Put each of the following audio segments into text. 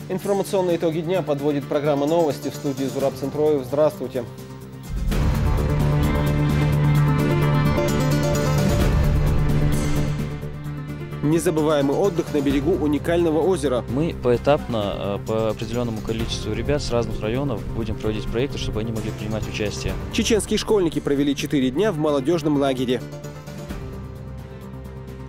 Информационные итоги дня подводит программа «Новости». В студии Зураб Центроев. Здравствуйте. Незабываемый отдых на берегу уникального озера. Мы поэтапно по определенному количеству ребят с разных районов будем проводить проекты, чтобы они могли принимать участие. Чеченские школьники провели 4 дня в молодежном лагере.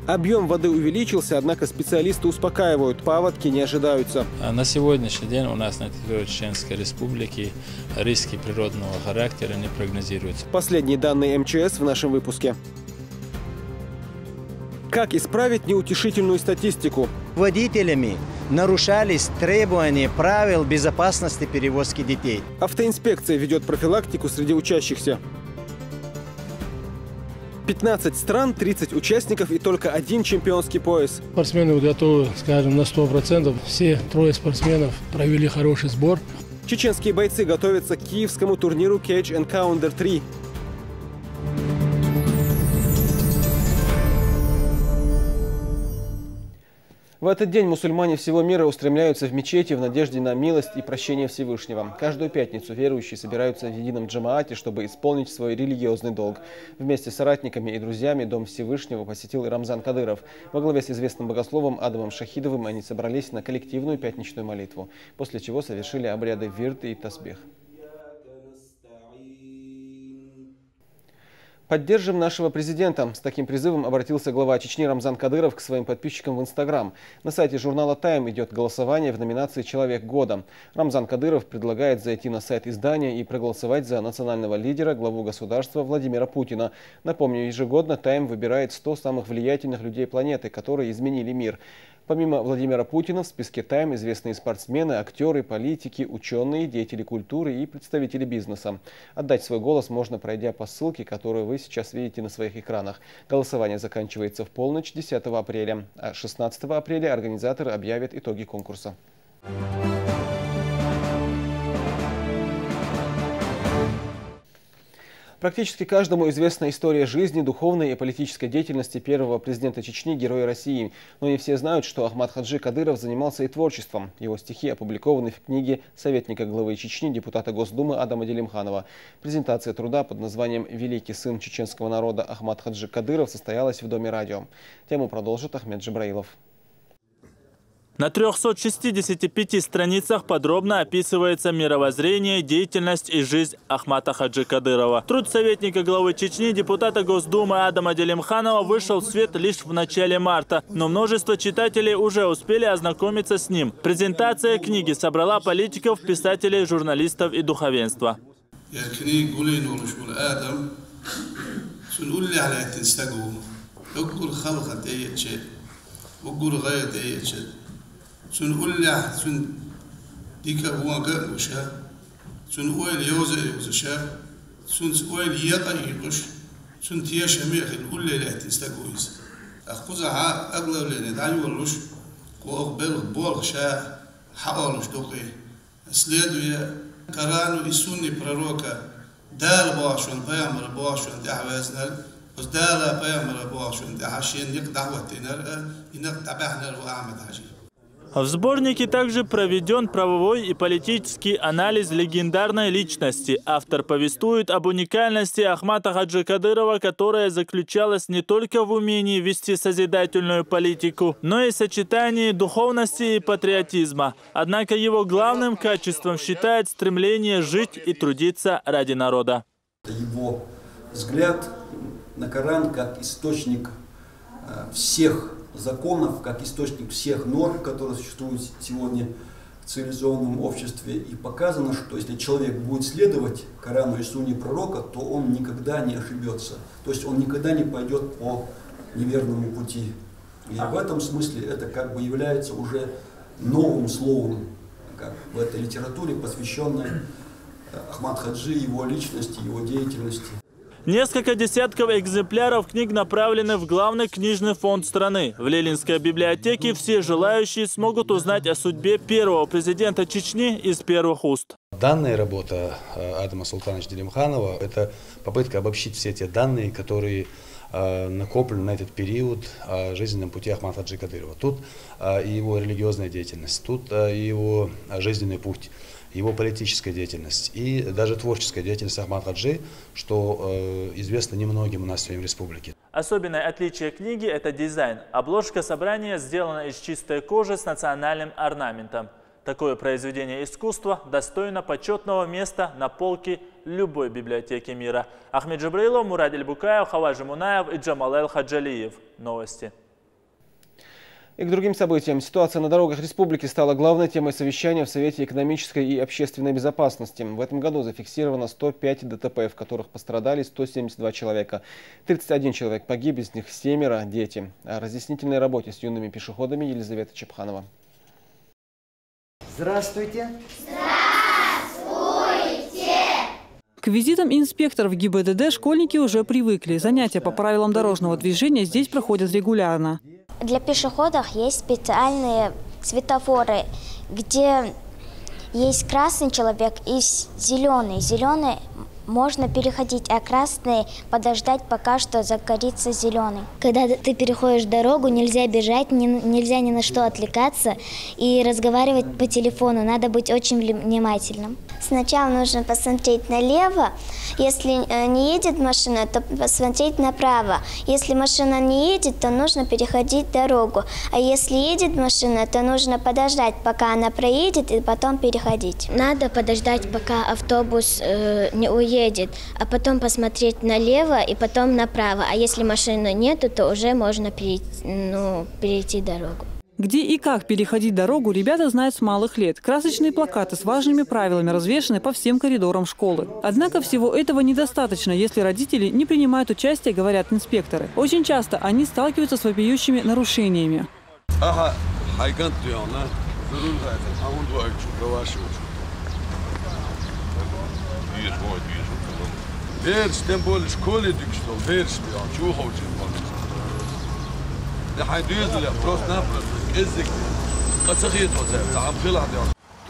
Объем воды увеличился, однако специалисты успокаивают, паводки не ожидаются. На сегодняшний день у нас на территории Чеченской Республики риски природного характера не прогнозируются. Последние данные МЧС в нашем выпуске. Как исправить неутешительную статистику? Водителями нарушались требования правил безопасности перевозки детей. Автоинспекция ведет профилактику среди учащихся. 15 стран, 30 участников и только один чемпионский пояс. Спортсмены готовы, скажем, на 100%. Все трое спортсменов провели хороший сбор. Чеченские бойцы готовятся к киевскому турниру Catch Encounter 3. В этот день мусульмане всего мира устремляются в мечети в надежде на милость и прощение Всевышнего. Каждую пятницу верующие собираются в едином джамаате, чтобы исполнить свой религиозный долг. Вместе с соратниками и друзьями Дом Всевышнего посетил и Рамзан Кадыров. Во главе с известным богословом Адамом Шахидовым они собрались на коллективную пятничную молитву, после чего совершили обряды вирд и тасбих. Поддержим нашего президента. С таким призывом обратился глава Чечни Рамзан Кадыров к своим подписчикам в Инстаграм. На сайте журнала «Тайм» идет голосование в номинации «Человек года». Рамзан Кадыров предлагает зайти на сайт издания и проголосовать за национального лидера, главу государства Владимира Путина. Напомню, ежегодно «Тайм» выбирает 100 самых влиятельных людей планеты, которые изменили мир. Помимо Владимира Путина в списке «Тайм» известные спортсмены, актеры, политики, ученые, деятели культуры и представители бизнеса. Отдать свой голос можно, пройдя по ссылке, которую вы сейчас видите на своих экранах. Голосование заканчивается в полночь 10 апреля, а 16 апреля организаторы объявят итоги конкурса. Практически каждому известна история жизни, духовной и политической деятельности первого президента Чечни, героя России. Но не все знают, что Ахмад Хаджи Кадыров занимался и творчеством. Его стихи опубликованы в книге советника главы Чечни, депутата Госдумы Адама Делимханова. Презентация труда под названием «Великий сын чеченского народа Ахмад Хаджи Кадыров» состоялась в Доме радио. Тему продолжит Ахмед Джабраилов. На 365 страницах подробно описывается мировоззрение, деятельность и жизнь Ахмада Хаджи Кадырова. Труд советника главы Чечни, депутата Госдумы Адама Делимханова вышел в свет лишь в начале марта, но множество читателей уже успели ознакомиться с ним. Презентация книги собрала политиков, писателей, журналистов и духовенства. سن أولع سن ديك واقع وشا سن أول يوزع شا سن أول يقع يقش سن تياش أميخ الأولى لا تستقويز أخذها أغلب لنا دعي والوش وأقبل بول شا حاولش دوقي أسلادو يا كرانو يسوني براروكا دال باشون بيامر باشون دعوازنا بس دال بيامر باشون دعشين يقدعوا تنر ينقطع بحنا وأعمد حاجي. В сборнике также проведен правовой и политический анализ легендарной личности. Автор повествует об уникальности Ахмада Хаджи Кадырова, которая заключалась не только в умении вести созидательную политику, но и сочетании духовности и патриотизма. Однако его главным качеством считает стремление жить и трудиться ради народа. Его взгляд на Коран как источник всех законов, как источник всех норм, которые существуют сегодня в цивилизованном обществе. И показано, что если человек будет следовать Корану и Сунне пророка, то он никогда не ошибется. То есть он никогда не пойдет по неверному пути. И в этом смысле это как бы является уже новым словом как в этой литературе, посвященной Ахмад Хаджи, его личности, его деятельности. Несколько десятков экземпляров книг направлены в главный книжный фонд страны. В Ленинской библиотеке все желающие смогут узнать о судьбе первого президента Чечни из первых уст. Данная работа Адама Султановича Делимханова – это попытка обобщить все те данные, которые накоплено на этот период жизненном пути Ахмата Хаджи Кадырова. Тут и его религиозная деятельность, тут и его жизненный путь, его политическая деятельность и даже творческая деятельность Ахмата Хаджи, что известно немногим у нас в республике. Особенное отличие книги – это дизайн. Обложка собрания сделана из чистой кожи с национальным орнаментом. Такое произведение искусства достойно почетного места на полке любой библиотеки мира. Ахмед Джабраилов, Мурад Эльбукаев, Хаважи Мунаев и Джамал Хаджалиев. Новости. И к другим событиям. Ситуация на дорогах республики стала главной темой совещания в Совете экономической и общественной безопасности. В этом году зафиксировано 105 ДТП, в которых пострадали 172 человека. 31 человек погиб, из них 7 дети. О разъяснительной работе с юными пешеходами Елизавета Чепханова. Здравствуйте. К визитам инспекторов ГИБДД школьники уже привыкли. Занятия по правилам дорожного движения здесь проходят регулярно. Для пешеходов есть специальные светофоры, где есть красный человек и зеленый. Зеленый можно переходить, а красный подождать, пока что загорится зеленый. Когда ты переходишь дорогу, нельзя бежать, нельзя ни на что отвлекаться и разговаривать по телефону. Надо быть очень внимательным. Сначала нужно посмотреть налево. Если не едет машина, то посмотреть направо. Если машина не едет, то нужно переходить дорогу. А если едет машина, то нужно подождать, пока она проедет, и потом переходить. Надо подождать, пока автобус не уедет, а потом посмотреть налево и потом направо. А если машины нету, то уже можно перейти дорогу. Где и как переходить дорогу, ребята знают с малых лет. Красочные плакаты с важными правилами развешаны по всем коридорам школы. Однако всего этого недостаточно, если родители не принимают участие, говорят инспекторы. Очень часто они сталкиваются с вопиющими нарушениями.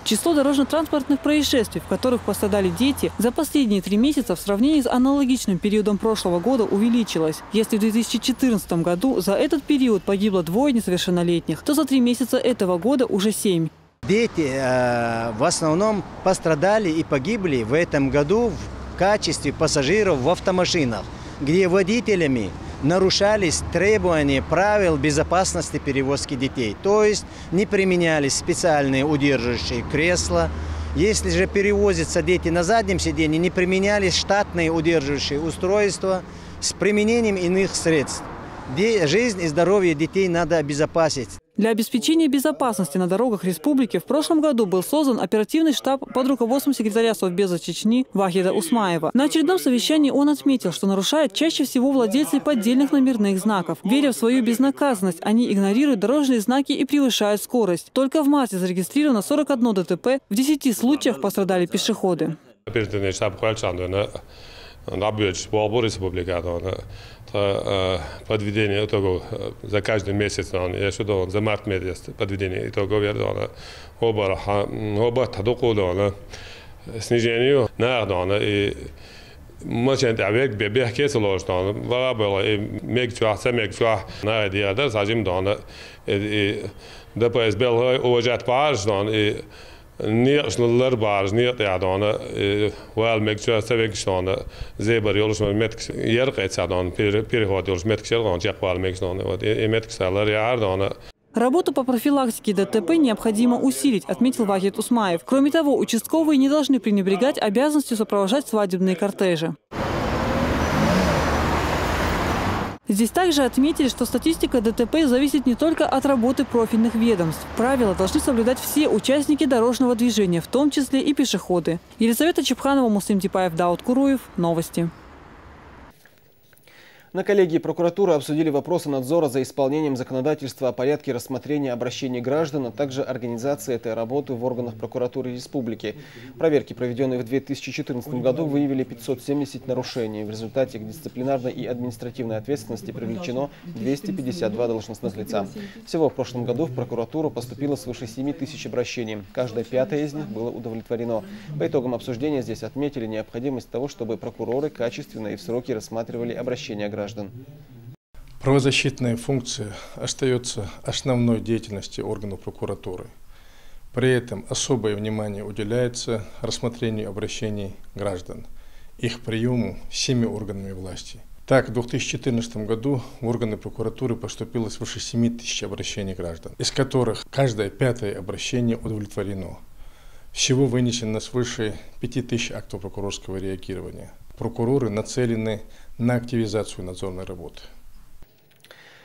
Число дорожно-транспортных происшествий, в которых пострадали дети, за последние 3 месяца в сравнении с аналогичным периодом прошлого года увеличилось. Если в 2014 году за этот период погибло 2 несовершеннолетних, то за 3 месяца этого года уже 7. Дети в основном пострадали и погибли в этом году в качестве пассажиров в автомашинах, где водителями нарушались требования правил безопасности перевозки детей. То есть не применялись специальные удерживающие кресла. Если же перевозятся дети на заднем сиденье, не применялись штатные удерживающие устройства с применением иных средств. Жизнь и здоровье детей надо обезопасить. Для обеспечения безопасности на дорогах республики в прошлом году был создан оперативный штаб под руководством секретаря Совбеза Чечни Вахида Усмаева. На очередном совещании он отметил, что нарушают чаще всего владельцы поддельных номерных знаков. Веря в свою безнаказанность, они игнорируют дорожные знаки и превышают скорость. Только в марте зарегистрировано 41 ДТП, в 10 случаях пострадали пешеходы. Подведение итогов за каждый месяц, я считаю, за март месяц подведение итогов, снижению и мощность avec бехке сложно, было и мегчуах, на диадер сажим дона и ДПС был уважать паж и Nýrslular bars nýtjadana väl mekjä sevekstana zebar jolus metks järqetsadana переход jolus metkselon jakval mekstana вот и metkselar jardana. Работу по профилактике ДТП необходимо усилить, отметил Вахид Усмаев. Кроме того, участковые не должны пренебрегать обязанностью сопровождать свадебные кортежи. Здесь также отметили, что статистика ДТП зависит не только от работы профильных ведомств. Правила должны соблюдать все участники дорожного движения, в том числе и пешеходы. Елизавета Чепханова, Муслим Типаев, Дауд Куруев. Новости. На коллегии прокуратуры обсудили вопросы надзора за исполнением законодательства о порядке рассмотрения обращений граждан, а также организации этой работы в органах прокуратуры республики. Проверки, проведенные в 2014 году, выявили 570 нарушений. В результате к дисциплинарной и административной ответственности привлечено 252 должностных лица. Всего в прошлом году в прокуратуру поступило свыше 7 тысяч обращений. Каждое 5-е из них было удовлетворено. По итогам обсуждения здесь отметили необходимость того, чтобы прокуроры качественно и в сроки рассматривали обращения граждан. граждан. Правозащитная функция остается основной деятельностью органов прокуратуры. При этом особое внимание уделяется рассмотрению обращений граждан, их приему всеми органами власти. Так, в 2014 году в органы прокуратуры поступило свыше 7 тысяч обращений граждан, из которых каждое 5-е обращение удовлетворено. Всего вынесено свыше 5000 актов прокурорского реагирования. Прокуроры нацелены на активизацию надзорной работы.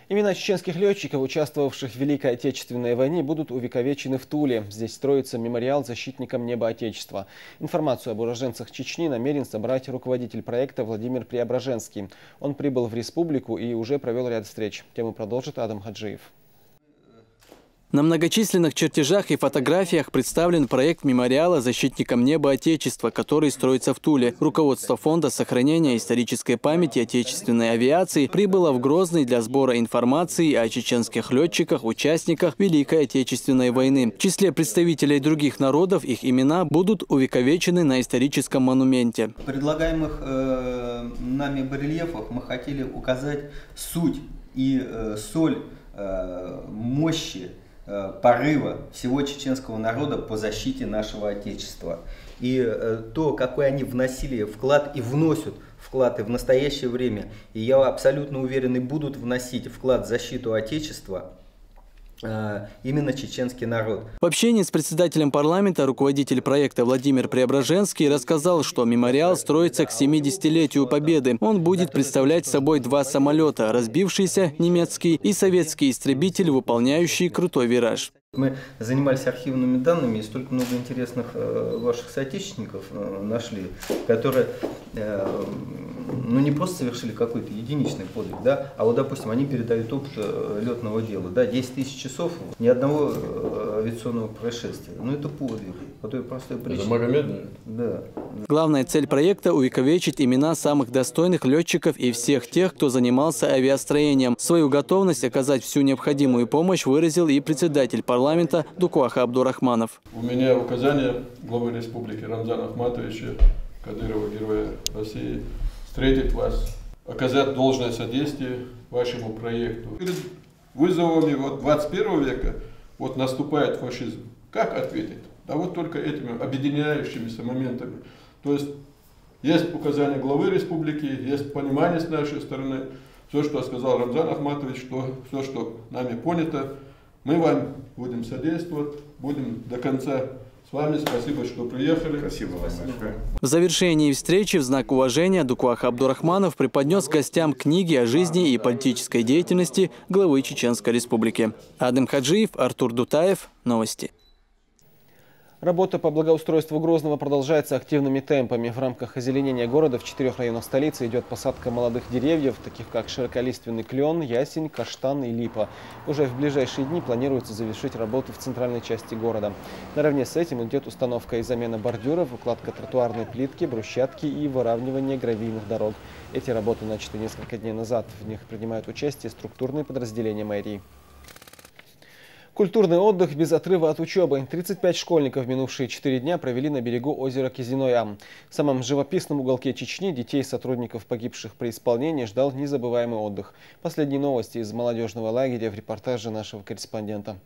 Имена чеченских летчиков, участвовавших в Великой Отечественной войне, будут увековечены в Туле. Здесь строится мемориал защитникам неба Отечества. Информацию об уроженцах Чечни намерен собрать руководитель проекта Владимир Преображенский. Он прибыл в республику и уже провел ряд встреч. Тему продолжит Адам Хаджиев. На многочисленных чертежах и фотографиях представлен проект мемориала защитникам неба Отечества, который строится в Туле. Руководство Фонда сохранения исторической памяти отечественной авиации прибыло в Грозный для сбора информации о чеченских летчиках, участниках Великой Отечественной войны. В числе представителей других народов их имена будут увековечены на историческом монументе. В предлагаемых нами барельефах мы хотели указать суть и соль мощи порыва всего чеченского народа по защите нашего Отечества. И то, какой они вносили вклад и вносят вклад и в настоящее время, и я абсолютно уверен, и будут вносить вклад в защиту Отечества, именно чеченский народ. В общении с председателем парламента руководитель проекта Владимир Преображенский рассказал, что мемориал строится к 70-летию Победы. Он будет представлять собой 2 самолета – разбившийся немецкий и советский истребитель, выполняющий крутой вираж. Мы занимались архивными данными и столько много интересных ваших соотечественников нашли, которые не просто совершили какой-то единичный подвиг, да, а вот, допустим, они передают опыт летного дела. Да, 10 тысяч часов, ни одного авиационного происшествия. Но это подвиг, по той простой причине. Это Магомед? Да. Главная цель проекта – увековечить имена самых достойных летчиков и всех тех, кто занимался авиастроением. Свою готовность оказать всю необходимую помощь выразил и председатель парламента Дукуаха Абдурахманов. У меня указание главы республики Рамзана Ахматовича Кадырова, героя России, встретить вас, оказать должное содействие вашему проекту. Перед вызовами 21 века наступает фашизм. Как ответить? Да вот только этими объединяющимися моментами. То есть указание главы республики, есть понимание с нашей стороны. Все, что сказал Рамзан Ахматович, все, что нами понято, мы вам будем содействовать, будем до конца с вами. Спасибо, что приехали. Спасибо вам большое. В завершении встречи в знак уважения Дукуах Абдурахманов преподнес гостям книги о жизни и политической деятельности главы Чеченской Республики. Адам Хаджиев, Артур Дутаев. Новости. Работа по благоустройству Грозного продолжается активными темпами. В рамках озеленения города в 4 районах столицы идет посадка молодых деревьев, таких как широколиственный клен, ясень, каштан и липа. Уже в ближайшие дни планируется завершить работы в центральной части города. Наравне с этим идет установка и замена бордюров, укладка тротуарной плитки, брусчатки и выравнивание гравийных дорог. Эти работы начаты несколько дней назад. В них принимают участие структурные подразделения мэрии. Культурный отдых без отрыва от учебы. 35 школьников в минувшие 4 дня провели на берегу озера Кизиной-Ам. В самом живописном уголке Чечни детей сотрудников, погибших при исполнении, ждал незабываемый отдых. Последние новости из молодежного лагеря в репортаже нашего корреспондента.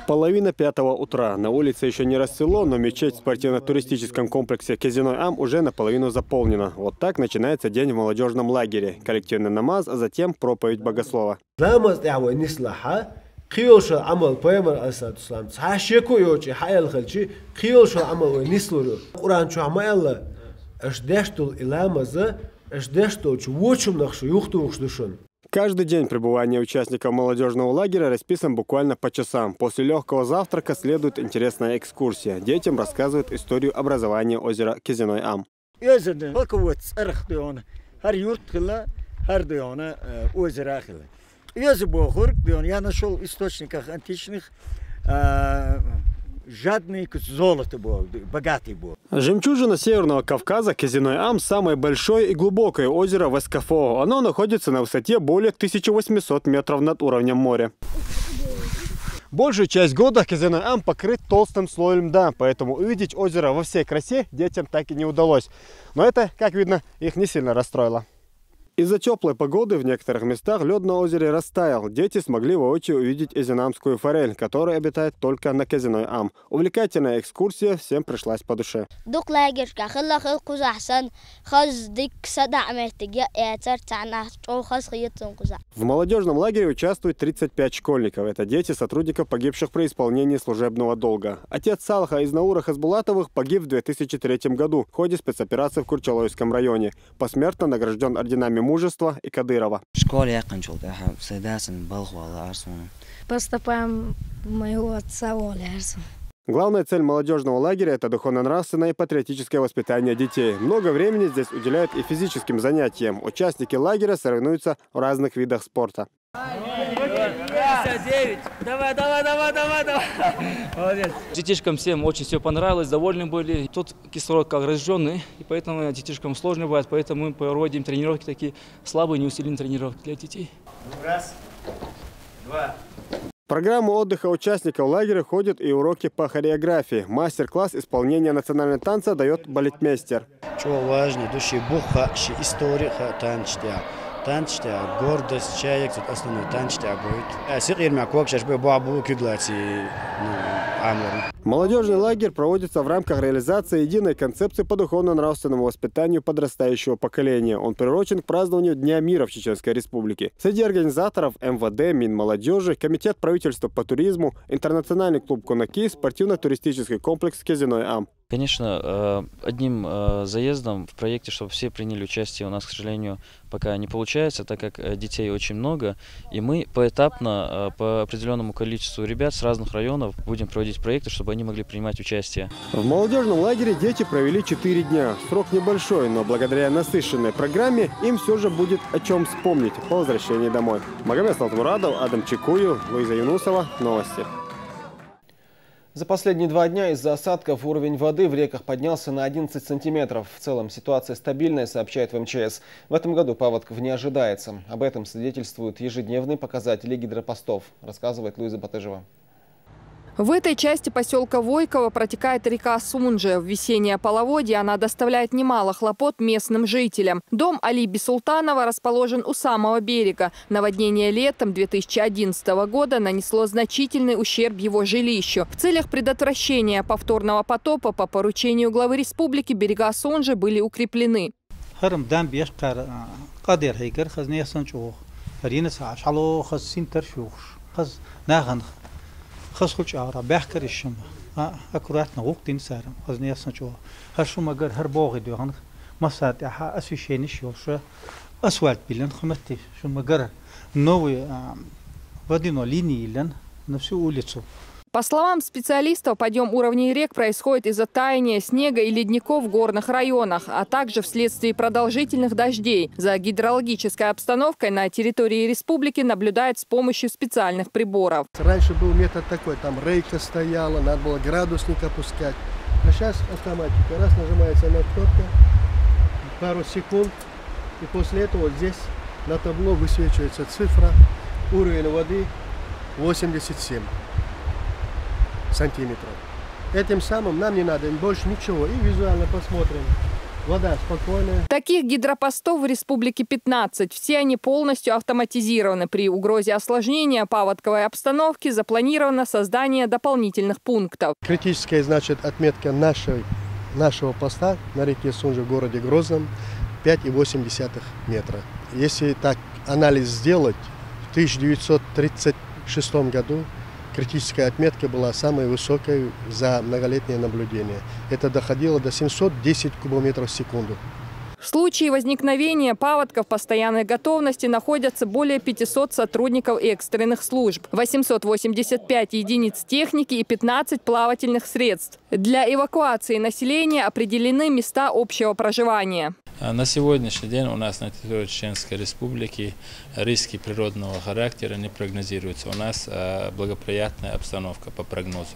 Половина 5 утра. На улице еще не расцвело, но мечеть в спортивно-туристическом комплексе Кизиной-Ам уже наполовину заполнена. Вот так начинается день в молодежном лагере. Коллективный намаз, а затем проповедь богослова. Каждый день пребывания участников молодежного лагеря расписан буквально по часам. После легкого завтрака следует интересная экскурсия. Детям рассказывают историю образования озера Кизиной-Ам. Я нашел в источниках античных жадный золото был, богатый был. Жемчужина Северного Кавказа Кизиной-Ам – самое большое и глубокое озеро в СКФО. Оно находится на высоте более 1800 метров над уровнем моря. Большую часть года Козяной Ам покрыт толстым слоем льда, поэтому увидеть озеро во всей красе детям так и не удалось. Но это, как видно, их не сильно расстроило. Из-за теплой погоды в некоторых местах лед на озере растаял. Дети смогли воочию увидеть эзинамскую форель, которая обитает только на Козяной Ам. Увлекательная экскурсия всем пришлась по душе. В молодежном лагере участвует 35 школьников. Это дети сотрудников, погибших при исполнении служебного долга. Отец Салха из Наура Хасбулатовых погиб в 2003 году в ходе спецоперации в Курчалойском районе. Посмертно награжден орденами Мужества и Кадырова. По стопам моего отца Оля. Главная цель молодежного лагеря – это духовно-нравственное и патриотическое воспитание детей. Много времени здесь уделяют и физическим занятиям. Участники лагеря соревнуются в разных видах спорта. Давай. Молодец. Детишкам всем очень все понравилось, довольны были. Тут кислород как разжженный, и поэтому детишкам сложно бывает. Поэтому мы проводим тренировки такие слабые, неусиленные тренировки для детей. Раз, два. В программу отдыха участников лагеря ходят и уроки по хореографии. Мастер-класс исполнения национального танца дает балетмейстер. Что важно, души буха, история танчтя. Танчтя, гордость, человек, тут основной танчтя будет. Сикир макок, сейчас бы бабу киглати, амур. Молодежный лагерь проводится в рамках реализации единой концепции по духовно-нравственному воспитанию подрастающего поколения. Он приурочен к празднованию Дня мира в Чеченской Республике. Среди организаторов МВД, Минмолодежи, Комитет правительства по туризму, Интернациональный клуб Кунаки, спортивно-туристический комплекс Козяной Ам. Конечно, одним заездом в проекте, чтобы все приняли участие, у нас, к сожалению, пока не получается, так как детей очень много. И мы поэтапно, по определенному количеству ребят с разных районов будем проводить проекты, чтобы они могли принимать участие. В молодежном лагере дети провели 4 дня. Срок небольшой, но благодаря насыщенной программе им все же будет о чем вспомнить по возвращении домой. Магомед Салтмурадов, Адам Чекуев, Луиза Юнусова. Новости. За последние 2 дня из-за осадков уровень воды в реках поднялся на 11 сантиметров. В целом ситуация стабильная, сообщает в МЧС. В этом году паводков не ожидается. Об этом свидетельствуют ежедневные показатели гидропостов, рассказывает Луиза Батыжева. В этой части поселка Войково протекает река Сунжа. В весеннее половодье она доставляет немало хлопот местным жителям. Дом Али Бисултанова расположен у самого берега. Наводнение летом 2011 года нанесло значительный ущерб его жилищу. В целях предотвращения повторного потопа по поручению главы республики берега Сунжи были укреплены. خسخوش آرا بحکرشم اکورات نقطین سرم از نیاز نجوا هرشو مگر هر باغی دیوان مساعدها اسویشینش یوشه اسوالت بیلن خمتی شو مگر نوی ودینو لینی لن نفسه улицу. По словам специалистов, подъем уровней рек происходит из-за таяния снега и ледников в горных районах, а также вследствие продолжительных дождей. За гидрологической обстановкой на территории республики наблюдают с помощью специальных приборов. Раньше был метод такой, там рейка стояла, надо было градусник опускать. А сейчас автоматика. Раз нажимается на кнопку, пару секунд, и после этого вот здесь на табло высвечивается цифра, уровень воды 87 сантиметров. Этим самым нам не надо больше ничего. И визуально посмотрим. Вода спокойная. Таких гидропостов в республике 15. Все они полностью автоматизированы. При угрозе осложнения паводковой обстановки запланировано создание дополнительных пунктов. Критическая, значит, отметка нашего поста на реке Сунжа в городе Грозном 5,8 метра. Если так анализ сделать, в 1936 году критическая отметка была самой высокой за многолетнее наблюдение. Это доходило до 710 кубометров в секунду. В случае возникновения паводков в постоянной готовности находятся более 500 сотрудников экстренных служб, 885 единиц техники и 15 плавательных средств. Для эвакуации населения определены места общего проживания. На сегодняшний день у нас на территории Чеченской Республики риски природного характера не прогнозируются. У нас благоприятная обстановка по прогнозу.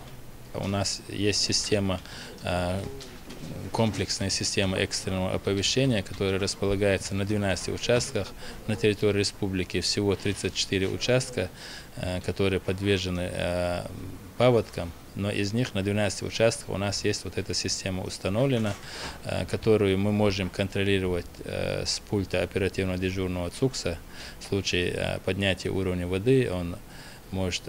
У нас есть система комплексная система экстренного оповещения, которая располагается на 12 участках на территории республики. Всего 34 участка, которые подвержены паводкам, но из них на 12 участках у нас есть вот эта система установлена, которую мы можем контролировать с пульта оперативного дежурного ЦУКСа. В случае поднятия уровня воды он может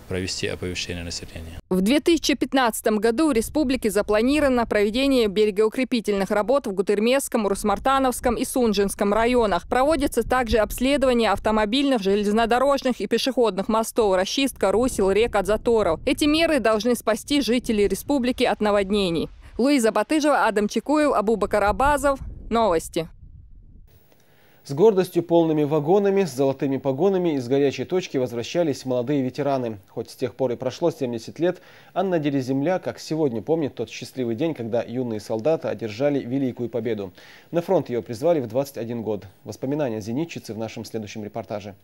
провести оповещение населения. В 2015 году в республике запланировано проведение берегоукрепительных работ в Гутырмесском, Урус-Мартановском и Сунжинском районах. Проводится также обследование автомобильных, железнодорожных и пешеходных мостов, расчистка русел, рек от заторов. Эти меры должны спасти жителей республики от наводнений. Луиза Батыжева, Адам Чекуев, Абубакар Абазов. Новости. С гордостью, полными вагонами, с золотыми погонами из горячей точки возвращались молодые ветераны. Хоть с тех пор и прошло 70 лет, Анна Делеземля, как сегодня, помнит тот счастливый день, когда юные солдаты одержали великую победу. На фронт ее призвали в 21 год. Воспоминания зенитчицы в нашем следующем репортаже.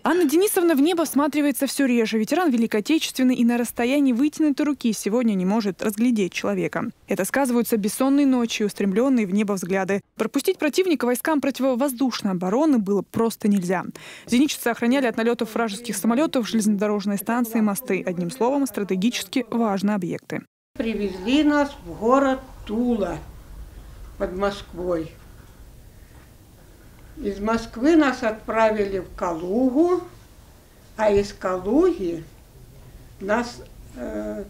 Анна Денисовна в небо всматривается все реже. Ветеран Великой Отечественной и на расстоянии вытянутой руки сегодня не может разглядеть человека. Это сказываются бессонные ночи, устремленные в небо взгляды. Пропустить противника войскам противовоздушной обороны было просто нельзя. Зенитчицы охраняли от налетов вражеских самолетов железнодорожные станции, мосты. Одним словом, стратегически важные объекты. Привезли нас в город Тула под Москвой. Из Москвы нас отправили в Калугу, а из Калуги нас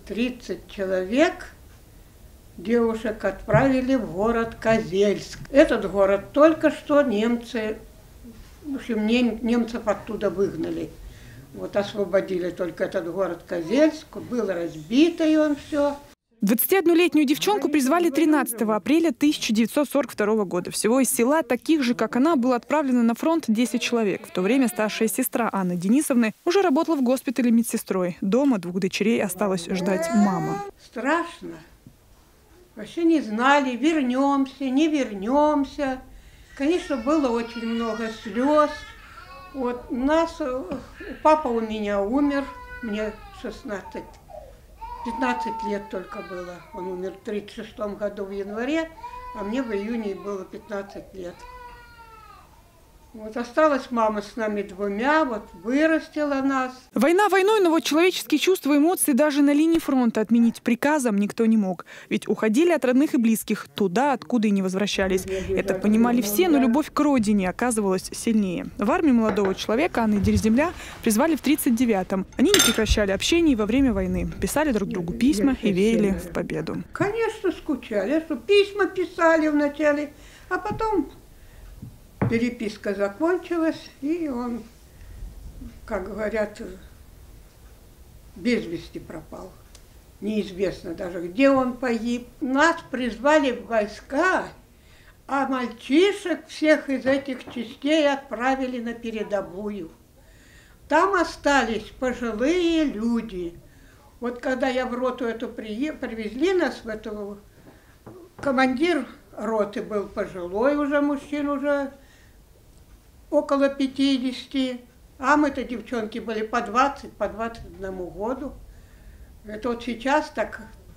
30 человек, девушек, отправили в город Козельск. Этот город только что немцы, в общем, немцев оттуда выгнали. Вот освободили только этот город Козельск, был разбитый он все. 21-летнюю девчонку призвали 13 апреля 1942 года. Всего из села таких же, как она, было отправлено на фронт 10 человек. В то время старшая сестра Анны Денисовны уже работала в госпитале медсестрой. Дома двух дочерей осталась ждать мама. Страшно. Вообще не знали, вернемся, не вернемся. Конечно, было очень много слез. Вот папа у меня умер, мне 15 лет только было. Он умер в 1936 году в январе, а мне в июне было 15 лет. Вот осталась мама с нами двумя, вот вырастила нас. Война войной, но вот человеческие чувства и эмоции даже на линии фронта отменить приказом никто не мог. Ведь уходили от родных и близких, туда, откуда и не возвращались. Это понимали все, но любовь к родине оказывалась сильнее. В армию молодого человека Анны Делеземля призвали в 1939-м. Они не прекращали общение во время войны. Писали друг другу письма и верили в победу. Конечно, скучали. Что письма писали вначале, а потом переписка закончилась, и он, как говорят, без вести пропал. Неизвестно даже, где он погиб. Нас призвали в войска, а мальчишек всех из этих частей отправили на передовую. Там остались пожилые люди. Вот когда я в роту эту привезли нас в эту, командир роты был пожилой уже мужчина, уже около 50, а мы-то девчонки были по 20, по 21 году. Это вот сейчас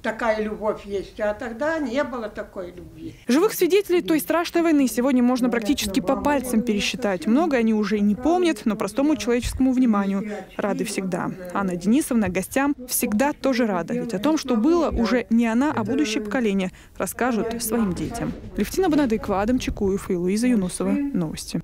такая любовь есть, а тогда не было такой любви. Живых свидетелей той страшной войны сегодня можно практически по пальцам пересчитать. Много они уже и не помнят, но простому человеческому вниманию рады всегда. Анна Денисовна гостям всегда тоже рада. Ведь о том, что было, уже не она, а будущее поколение расскажут своим детям. Левтина Бонадыкова, Адам Чекуев и Луиза Юнусова. Новости.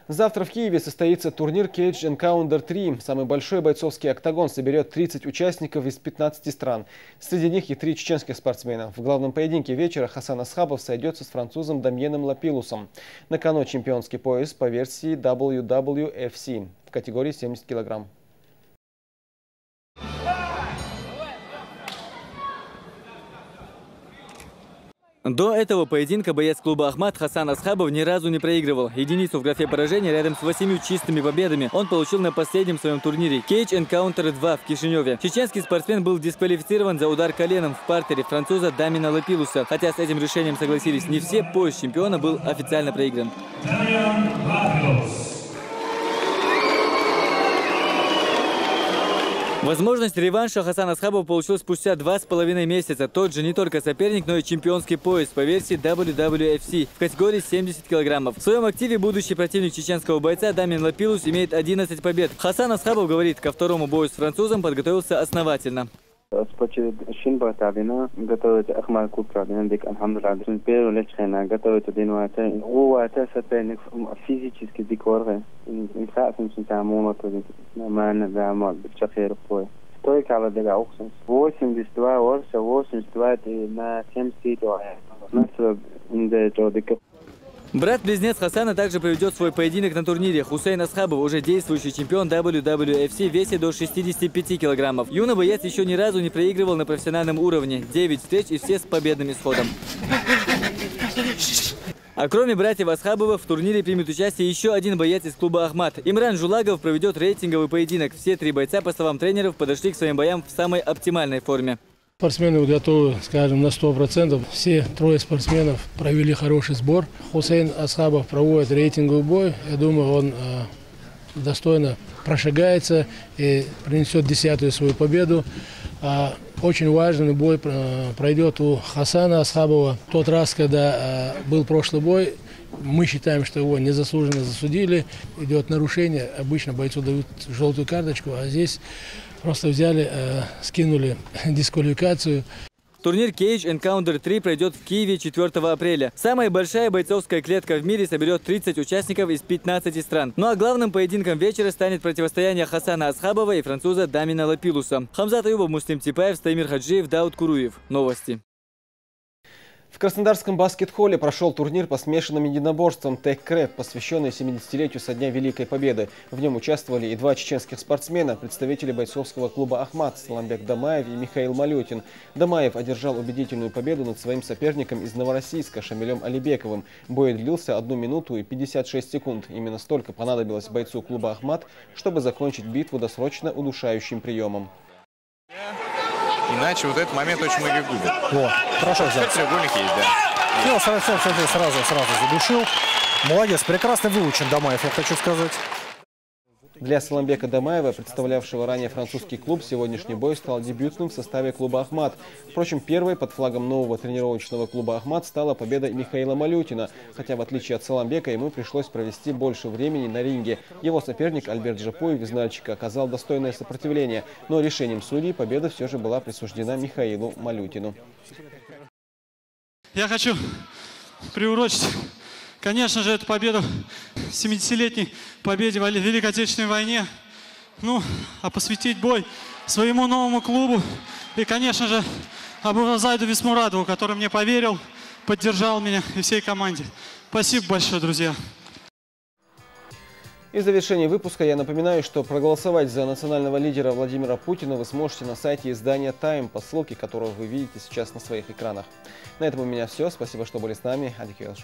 Завтра в Киеве состоится турнир Cage Encounter 3. Самый большой бойцовский октагон соберет 30 участников из 15 стран. Среди них и 3 чеченских спортсмена. В главном поединке вечера Хасан Асхабов сойдется с французом Дамьеном Лапилусом. На кону чемпионский пояс по версии WWFC в категории 70 килограмм. До этого поединка боец клуба «Ахмат» Хасан Асхабов ни разу не проигрывал. Единицу в графе поражения рядом с 8 чистыми победами он получил на последнем своем турнире Cage Encounter 2 в Кишиневе. Чеченский спортсмен был дисквалифицирован за удар коленом в партере француза Дамина Лапилуса. Хотя с этим решением согласились не все, пояс чемпиона был официально проигран. Возможность реванша Хасан Асхабов получил спустя 2,5 месяца. Тот же не только соперник, но и чемпионский пояс по версии WWFC в категории 70 килограммов. В своем активе будущий противник чеченского бойца Дамин Лапилус имеет 11 побед. Хасан Асхабов говорит, ко второму бою с французом подготовился основательно. готовить Ахмат клуб алхамдулилlah. Первый лечение готовить один вата. Вата соперник физически дикоры. Инфекция симптомов нормально замал бчахер пой. Только على дага оксан. 82 орса 82 на 70 на индеджодик. Брат-близнец Хасана также проведет свой поединок на турнире. Хусейн Асхабов, уже действующий чемпион WWFC в весе до 65 килограммов. Юный боец еще ни разу не проигрывал на профессиональном уровне. 9 встреч и все с победным исходом. А кроме братьев Асхабовых, в турнире примет участие еще один боец из клуба «Ахмат». Имран Жулагов проведет рейтинговый поединок. Все три бойца, по словам тренеров, подошли к своим боям в самой оптимальной форме. Спортсмены готовы, скажем, на 100%. Все трое спортсменов провели хороший сбор. Хусейн Асхабов проводит рейтинговый бой. Я думаю, он достойно прошагается и принесет 10-ю свою победу. Очень важный бой пройдет у Хасана Асхабова. В тот раз, когда был прошлый бой, мы считаем, что его незаслуженно засудили. Идет нарушение. Обычно бойцу дают желтую карточку, а здесь просто взяли, скинули дисквалификацию. Турнир Cage Encounter 3 пройдет в Киеве 4 апреля. Самая большая бойцовская клетка в мире соберет 30 участников из 15 стран. Ну а главным поединком вечера станет противостояние Хасана Асхабова и француза Дамина Лапилуса. Хамзат Аюбов, Муслим Типаев, Стамир Хаджиев, Дауд Куруев. Новости. В Краснодарском баскет-холле прошел турнир по смешанным единоборствам «Тек-Крэп», посвященный 70-летию со Дня Великой Победы. В нем участвовали и два чеченских спортсмена, представители бойцовского клуба «Ахмат» Саламбек Дамаев и Михаил Малютин. Дамаев одержал убедительную победу над своим соперником из Новороссийска Шамилем Алибековым. Бой длился 1 минуту и 56 секунд. Именно столько понадобилось бойцу клуба «Ахмат», чтобы закончить битву досрочно удушающим приемом. Иначе вот этот момент очень многих губит. Вот, хорошо взял. Треугольник есть, да. Дело сразу задушил. Молодец, прекрасно выучен Дамаев, я хочу сказать. Для Саламбека Дамаева, представлявшего ранее французский клуб, сегодняшний бой стал дебютным в составе клуба «Ахмат». Впрочем, первой под флагом нового тренировочного клуба «Ахмат» стала победа Михаила Малютина. Хотя, в отличие от Саламбека, ему пришлось провести больше времени на ринге. Его соперник Альберт Джапуев из Нальчика оказал достойное сопротивление. Но решением судей победа все же была присуждена Михаилу Малютину. Я хочу приурочить, конечно же, эту победу 70-летней победе в Великой Отечественной войне. Ну, а посвятить бой своему новому клубу и, конечно же, Абуразайду Висмурадову, который мне поверил, поддержал меня и всей команде. Спасибо большое, друзья. И в завершении выпуска я напоминаю, что проголосовать за национального лидера Владимира Путина вы сможете на сайте издания Time по ссылке, которую вы видите сейчас на своих экранах. На этом у меня все. Спасибо, что были с нами. Адикиош.